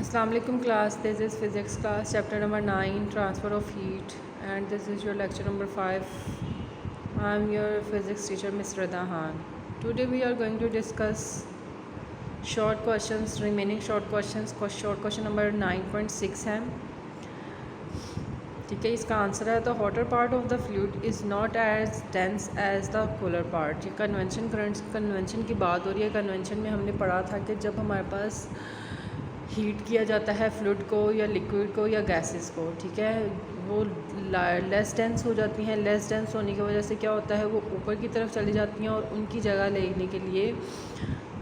Assalamu alaikum class. This is physics class chapter number 9, transfer of heat, and this is your lecture number 5. I am your physics teacher Ms. Rada Khan. Today we are going to discuss short questions, remaining short questions. Short question number 9.6 है, ठीक है. इसका answer है the hotter part of the fluid is not as dense as the cooler part. ये convection currents convection की बात हो रही है. कन्वेंशन में हमने पढ़ा था कि जब हमारे पास हीट किया जाता है फ्लूइड को या लिक्विड को या गैसेस को, ठीक है, वो लेस डेंस हो जाती हैं. लेस डेंस होने की वजह से क्या होता है, वो ऊपर की तरफ चली जाती हैं और उनकी जगह लेने के लिए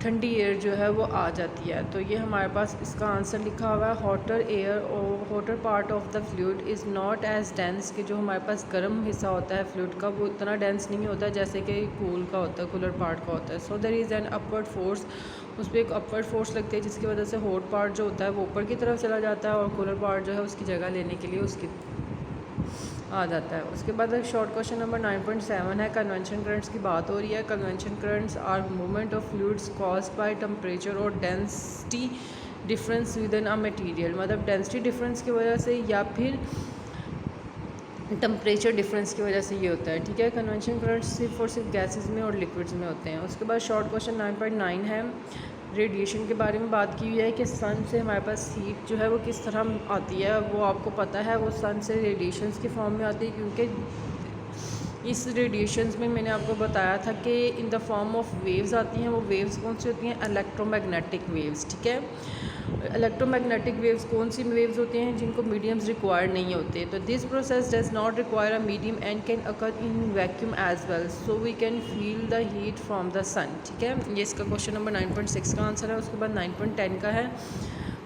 ठंडी एयर जो है वो आ जाती है. तो ये हमारे पास इसका आंसर लिखा हुआ है. हॉटर एयर और hotter part of the fluid is not as dense, कि जो हमारे पास गर्म हिस्सा होता है फ्लूइड का वो इतना डेंस नहीं होता जैसे कि कूल का होता है, कूलर पार्ट का होता है. So there is an upward force, उस पर एक अपवर्ड फोर्स लगती है जिसकी वजह से हॉट पार्ट जो होता है वो ऊपर की तरफ चला जाता है और कूलर पार्ट जो है उसकी जगह लेने के लिए उसकी आ जाता है. उसके बाद शॉर्ट क्वेश्चन नंबर 9.7 है. कन्वेंशन करंट्स की बात हो रही है. Convection currents are movement of fluids caused by temperature और density difference within a material. मतलब डेंसिटी डिफरेंस की वजह से या फिर टेम्परेचर डिफरेंस की वजह से ये होता है, ठीक है. कन्वेंशन करंट्स सिर्फ और सिर्फ गैसेस में और लिक्विड्स में होते हैं. उसके बाद शॉर्ट क्वेश्चन 9.9 है. रेडिएशन के बारे में बात की हुई है कि सन से हमारे पास हीट जो है वो किस तरह आती है. वो आपको पता है, वो सन से रेडिएशंस की फॉर्म में आती है, क्योंकि इस रेडिएशंस में मैंने आपको बताया था कि in the form of waves आती हैं. वो वेव्स कौन सी होती हैं? इलेक्ट्रोमैग्नेटिक वेव्स, ठीक है. इलेक्ट्रोमैग्नेटिक वेव्स कौन सी वेव्स होते हैं? जिनको मीडियम्स रिक्वायर नहीं होते. तो this process does not require a medium and can occur in vacuum as well, so we can feel the heat from the sun, ठीक है. ये इसका क्वेश्चन नंबर 9.6 का आंसर है. उसके बाद 9.10 का है.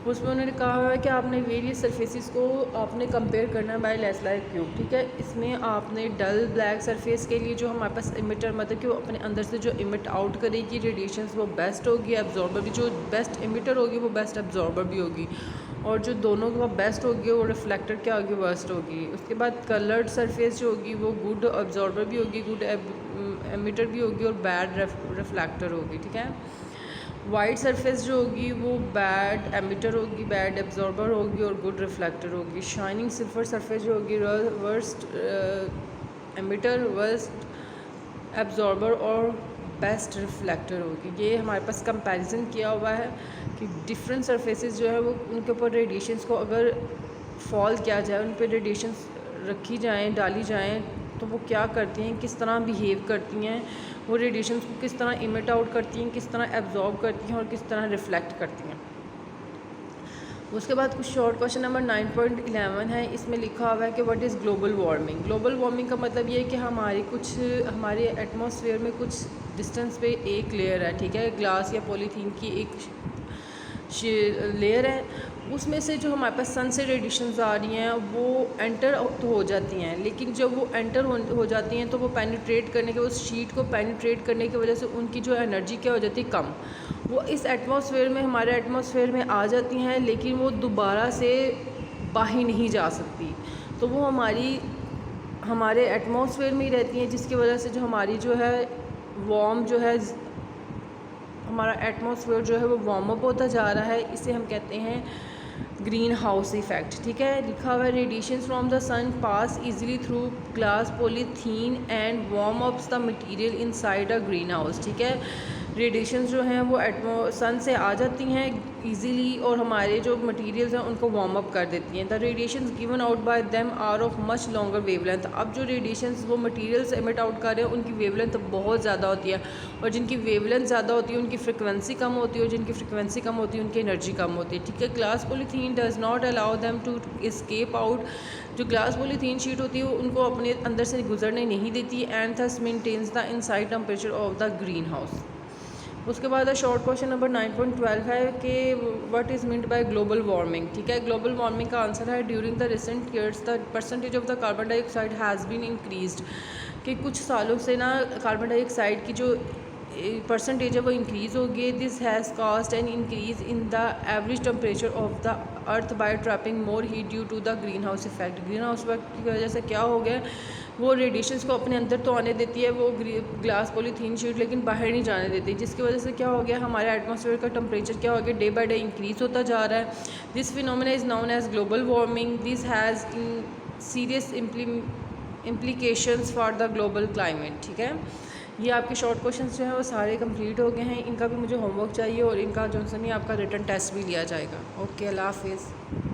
उसमें उन्होंने कहा है कि आपने वेरियस सरफेसेस को आपने कंपेयर करना है बाय लेस लाइक क्यूब, ठीक है. इसमें आपने डल ब्लैक सरफेस के लिए जो हमारे पास इमिटर, मतलब कि वो अपने अंदर से जो इमिट आउट करेगी रेडिएशंस वो बेस्ट होगी. एब्जॉर्बर भी, जो बेस्ट इमिटर होगी वो बेस्ट एब्जॉर्बर भी होगी, और जो दोनों का बेस्ट होगी वो रिफ्लेक्टर क्या होगी? वर्स्ट होगी. उसके बाद कलर्ड सरफेस जो होगी वो गुड एब्जॉर्बर भी होगी, गुड इमिटर भी होगी और बैड रिफ्लेक्टर होगी, ठीक है. वाइट सरफेस जो होगी वो बैड एमिटर होगी, बैड एब्जॉर्बर होगी और गुड रिफ्लेक्टर होगी. शाइनिंग सिल्वर सरफेस जो होगी वर्स्ट एमिटर, वर्स्ट एब्जॉर्बर और बेस्ट रिफ्लेक्टर होगी. ये हमारे पास कंपैरिजन किया हुआ है कि डिफरेंट सरफेसेस जो है वो उनके ऊपर रेडिएशंस को अगर फॉल किया जाए, उन पर रेडिएशंस रखी जाएँ, डाली जाएँ, तो वो क्या करती हैं, किस तरह बिहेव करती हैं, वो रेडिएशंस को किस तरह इमिट आउट करती हैं, किस तरह एब्जॉर्ब करती हैं और किस तरह रिफ्लेक्ट करती हैं. उसके बाद कुछ शॉर्ट क्वेश्चन नंबर 9.11 है. इसमें लिखा हुआ है कि what is global warming. Global warming का मतलब ये है कि हमारे एटमॉस्फेयर में कुछ डिस्टेंस पे एक लेयर है, ठीक है, ग्लास या पॉलीथीन की एक लेयर है. उसमें से जो हमारे पास सन से रेडिएशंस आ रही हैं वो एंटर तो हो जाती हैं, लेकिन जब वो एंटर हो जाती हैं तो वो पेनिट्रेट करने के, उस शीट को पेनिट्रेट करने की वजह से उनकी जो एनर्जी क्या हो जाती है? कम. वो इस एटमॉस्फेयर में, हमारे एटमॉस्फेयर में आ जाती हैं, लेकिन वो दोबारा से बाहर नहीं जा सकती. तो वो हमारे एटमॉस्फेयर में ही रहती हैं, जिसकी वजह से जो हमारी जो है वार्म जो है, हमारा एटमॉस्फेयर जो है वो वार्म अप होता जा रहा है. इसे हम कहते हैं ग्रीन हाउस इफ़ेक्ट, ठीक है. लिखा हुआ है radiation from the sun pass easily through glass polythene and warm ups the material inside a green house, ठीक है. रेडिएशंस जो हैं वो सन से आ जाती हैं इजीली और हमारे जो मटेरियल्स हैं उनको वार्म अप कर देती हैं. The radiations given out by them are of much longer wavelength. अब जो रेडिएशंस वो मटेरियल्स एमिट आउट कर रहे हैं उनकी वेवलेंथ बहुत ज़्यादा होती है, और जिनकी वेवलेंथ ज़्यादा होती है उनकी फ्रिक्वेंसी कम होती है, और जिनकी फ्रिक्वेंसी कम होती है उनकी एनर्जी कम होती है, ठीक है. Glass polythene does not allow them to escape out. जो ग्लास पॉलीथीन शीट होती है उनको अपने अंदर से गुजरने नहीं देती. And thus maintains the inside temperature of the green house. उसके बाद शॉर्ट क्वेश्चन नंबर 9.12 है कि what is meant by global warming, ठीक है. ग्लोबल वार्मिंग का आंसर है during the recent years the percentage of the carbon dioxide has been increased. कि कुछ सालों से ना कार्बन डाइऑक्साइड की जो परसेंटेज है वो इंक्रीज़ होगी। This has cost an increase in the average temperature of the earth by trapping more heat due to the green house effect. Green house effect की वजह से क्या हो गया, वो रेडिएशंस को अपने अंदर तो आने देती है वो ग्लास पॉलीथीन शीट, लेकिन बाहर नहीं जाने देती, जिसकी वजह से क्या हो गया, हमारे एटमॉस्फेयर का टेम्परेचर क्या हो गया, डे बाय डे इंक्रीज़ होता जा रहा है। This phenomena is known as global warming. This has serious implications for the global climate. ठीक है, ये आपके शॉर्ट क्वेश्चंस जो हैं वो सारे कंप्लीट हो गए हैं। इनका भी मुझे होमवर्क चाहिए और इनका जो है आपका रिटन टेस्ट भी लिया जाएगा। ओके, अल्लाह हाफिज़।